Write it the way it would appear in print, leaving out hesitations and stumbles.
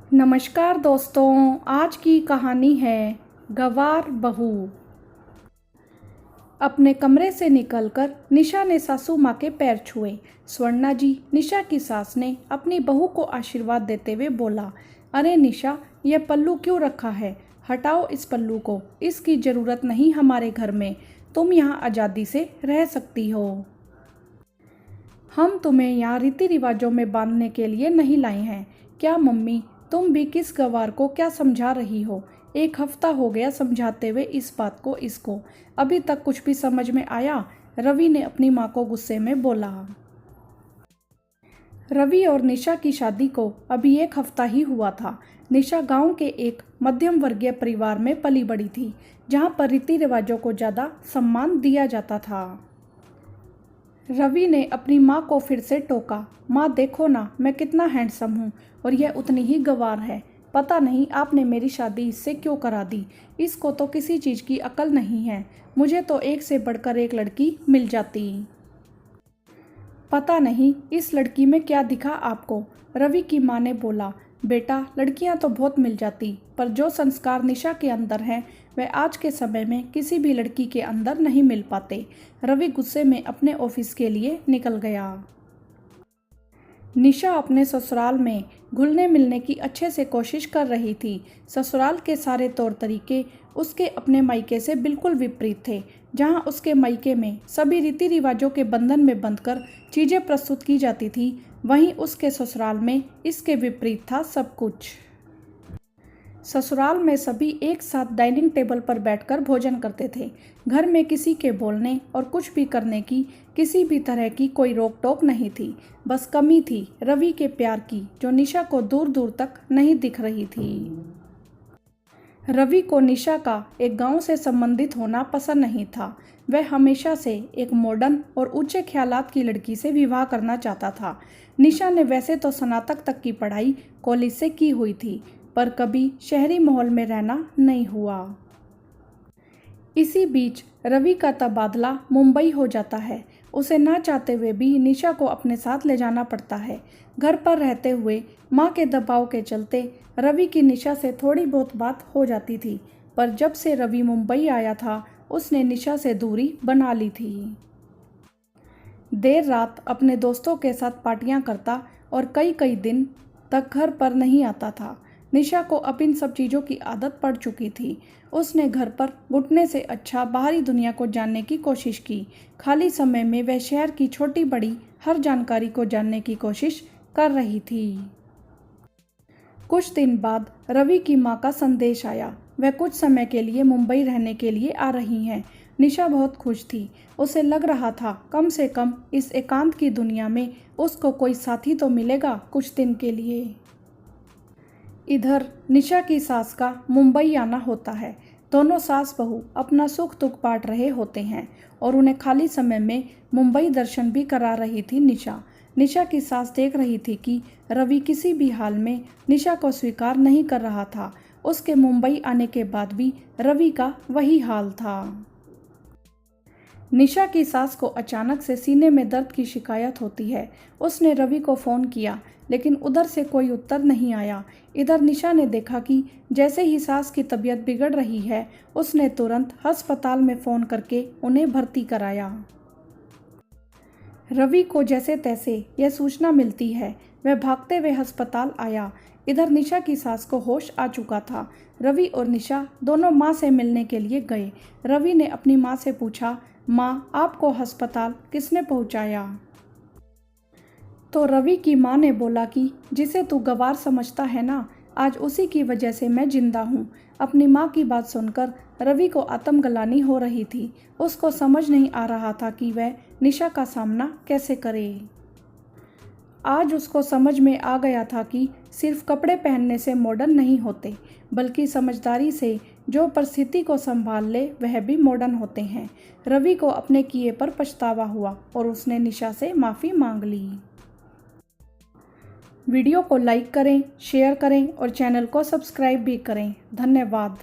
नमस्कार दोस्तों, आज की कहानी है गवार बहू। अपने कमरे से निकलकर निशा ने सासू माँ के पैर छुए। स्वर्णा जी, निशा की सास ने अपनी बहू को आशीर्वाद देते हुए बोला, अरे निशा, यह पल्लू क्यों रखा है? हटाओ इस पल्लू को, इसकी ज़रूरत नहीं हमारे घर में। तुम यहाँ आज़ादी से रह सकती हो। हम तुम्हें यहाँ रीति रिवाजों में बांधने के लिए नहीं लाए हैं। क्या मम्मी, तुम भी किस गवार को क्या समझा रही हो? 1 हफ्ता हो गया समझाते हुए इस बात को इसको, अभी तक कुछ भी समझ में आया? रवि ने अपनी माँ को गुस्से में बोला। रवि और निशा की शादी को अभी 1 हफ्ता ही हुआ था। निशा गांव के एक मध्यम वर्गीय परिवार में पली बड़ी थी, जहां पर रीति रिवाजों को ज़्यादा सम्मान दिया जाता था। रवि ने अपनी माँ को फिर से टोका, माँ देखो ना, मैं कितना हैंडसम हूँ और यह उतनी ही गंवार है। पता नहीं आपने मेरी शादी इससे क्यों करा दी। इसको तो किसी चीज़ की अकल नहीं है। मुझे तो एक से बढ़कर एक लड़की मिल जाती। पता नहीं इस लड़की में क्या दिखा आपको? रवि की माँ ने बोला, बेटा लड़कियां तो बहुत मिल जाती, पर जो संस्कार निशा के अंदर हैं वह आज के समय में किसी भी लड़की के अंदर नहीं मिल पाते। रवि गुस्से में अपने ऑफिस के लिए निकल गया। निशा अपने ससुराल में घुलने मिलने की अच्छे से कोशिश कर रही थी। ससुराल के सारे तौर तरीके उसके अपने मायके से बिल्कुल विपरीत थे। जहां उसके मायके में सभी रीति रिवाजों के बंधन में बंधकर चीज़ें प्रस्तुत की जाती थी, वहीं उसके ससुराल में इसके विपरीत था सब कुछ। ससुराल में सभी एक साथ डाइनिंग टेबल पर बैठकर भोजन करते थे। घर में किसी के बोलने और कुछ भी करने की किसी भी तरह की कोई रोक टोक नहीं थी। बस कमी थी रवि के प्यार की, जो निशा को दूर दूर तक नहीं दिख रही थी। रवि को निशा का एक गांव से संबंधित होना पसंद नहीं था। वह हमेशा से एक मॉडर्न और ऊंचे ख्यालात की लड़की से विवाह करना चाहता था। निशा ने वैसे तो स्नातक तक की पढ़ाई कॉलेज से की हुई थी, पर कभी शहरी माहौल में रहना नहीं हुआ। इसी बीच रवि का तबादला मुंबई हो जाता है। उसे ना चाहते हुए भी निशा को अपने साथ ले जाना पड़ता है। घर पर रहते हुए माँ के दबाव के चलते रवि की निशा से थोड़ी बहुत बात हो जाती थी, पर जब से रवि मुंबई आया था उसने निशा से दूरी बना ली थी। देर रात अपने दोस्तों के साथ पार्टियां करता और कई कई दिन तक घर पर नहीं आता था। निशा को अब इन सब चीज़ों की आदत पड़ चुकी थी। उसने घर पर घुटने से अच्छा बाहरी दुनिया को जानने की कोशिश की। खाली समय में वह शहर की छोटी बड़ी हर जानकारी को जानने की कोशिश कर रही थी। कुछ दिन बाद रवि की माँ का संदेश आया। वह कुछ समय के लिए मुंबई रहने के लिए आ रही हैं। निशा बहुत खुश थी। उसे लग रहा था कम से कम इस एकांत की दुनिया में उसको कोई साथी तो मिलेगा कुछ दिन के लिए। इधर निशा की सास का मुंबई आना होता है। दोनों सास बहू अपना सुख दुख बांट रहे होते हैं और उन्हें खाली समय में मुंबई दर्शन भी करा रही थी निशा। निशा की सास देख रही थी कि रवि किसी भी हाल में निशा को स्वीकार नहीं कर रहा था। उसके मुंबई आने के बाद भी रवि का वही हाल था। निशा की सास को अचानक से सीने में दर्द की शिकायत होती है। उसने रवि को फ़ोन किया, लेकिन उधर से कोई उत्तर नहीं आया। इधर निशा ने देखा कि जैसे ही सास की तबीयत बिगड़ रही है, उसने तुरंत अस्पताल में फ़ोन करके उन्हें भर्ती कराया। रवि को जैसे तैसे यह सूचना मिलती है, वह भागते हुए अस्पताल आया। इधर निशा की सास को होश आ चुका था। रवि और निशा दोनों माँ से मिलने के लिए गए। रवि ने अपनी माँ से पूछा, माँ आपको अस्पताल किसने पहुँचाया? तो रवि की माँ ने बोला कि जिसे तू गवार समझता है ना, आज उसी की वजह से मैं जिंदा हूँ। अपनी माँ की बात सुनकर रवि को आत्मग्लानि हो रही थी। उसको समझ नहीं आ रहा था कि वह निशा का सामना कैसे करे। आज उसको समझ में आ गया था कि सिर्फ कपड़े पहनने से मॉडर्न नहीं होते, बल्कि समझदारी से जो परिस्थिति को संभाल ले वह भी मॉडर्न होते हैं। रवि को अपने किए पर पछतावा हुआ और उसने निशा से माफ़ी मांग ली। वीडियो को लाइक करें, शेयर करें और चैनल को सब्सक्राइब भी करें। धन्यवाद।